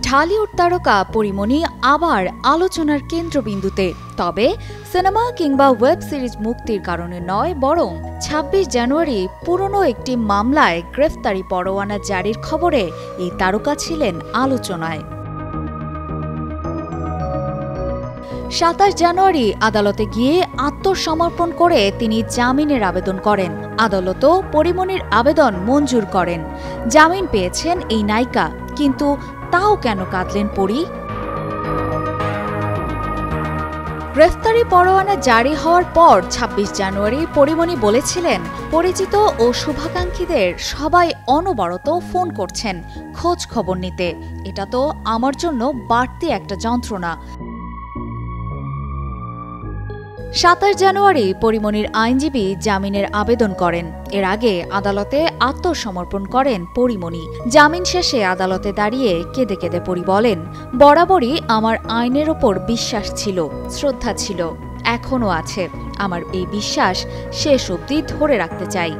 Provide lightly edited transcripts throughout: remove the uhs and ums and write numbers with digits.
ঢালিউড তারকা পরিমণি আবার আলোচনার কেন্দ্রবিন্দুতে। তবে সিনেমা কিংবা ওয়েব সিরিজ মুক্তির কারণে নয়, বরং ২৬ জানুয়ারি পুরনো একটি মামলায় গ্রেফতারি পরোয়ানা জারির খবরে এই তারকা ছিলেন আলোচনায়। ২৭ জানুয়ারি আদালতে গিয়ে আত্মসমর্পণ করে তিনি জামিনের আবেদন করেন। আদালতও পরিমণির আবেদন মঞ্জুর করেন। জামিন পেয়েছেন এই নায়িকা, কিন্তু তাও কেন কাঁদলেন পরি? গ্রেফতারি পরোয়ানা জারি হওয়ার পর ২৬ জানুয়ারি পরিমণি বলেছিলেন, পরিচিত ও শুভাকাঙ্ক্ষীদের সবাই অনবরত ফোন করছেন খোঁজ খবর নিতে। এটা তো আমার জন্য বাড়তি একটা যন্ত্রণা। ২৭ জানুয়ারি পরিমণির আইনজীবী জামিনের আবেদন করেন। এর আগে আদালতে আত্মসমর্পণ করেন পরিমণি। জামিন শেষে আদালতে দাঁড়িয়ে কেঁদে কেঁদে পরি বলেন, বরাবরই আমার আইনের ওপর বিশ্বাস ছিল, শ্রদ্ধা ছিল, এখনও আছে। আমার এই বিশ্বাস শেষ অবধি ধরে রাখতে চাই।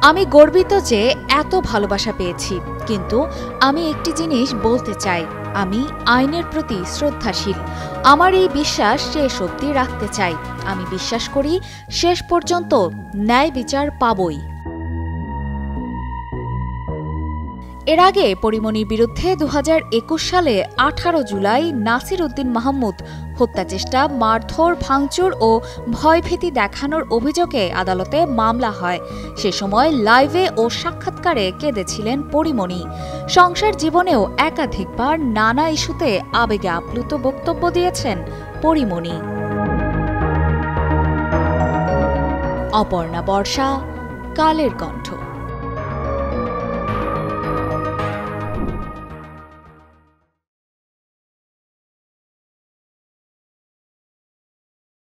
আমি গর্বিত যে এত ভালোবাসা পেয়েছি, কিন্তু আমি একটি জিনিস বলতে চাই, আমি আইনের প্রতি শ্রদ্ধাশীল। আমার এই বিশ্বাস শেষ অবধি রাখতে চাই। আমি বিশ্বাস করি শেষ পর্যন্ত ন্যায় বিচার পাবই। এর আগে পরিমণির বিরুদ্ধে ২০২১ সালে ১৮ জুলাই নাসির উদ্দিন মাহমুদ হত্যাচেষ্টা, মারধর, ভাঙচুর ও ভয়ভীতি দেখানোর অভিযোগে আদালতে মামলা হয়। সে সময় লাইভে ও সাক্ষাৎকারে কেঁদেছিলেন পরিমণি। সংসার জীবনেও একাধিকবার নানা ইস্যুতে আবেগে আপ্লুত বক্তব্য দিয়েছেন পরিমণি। অপর্ণা বর্ষা, কালের কণ্ঠ।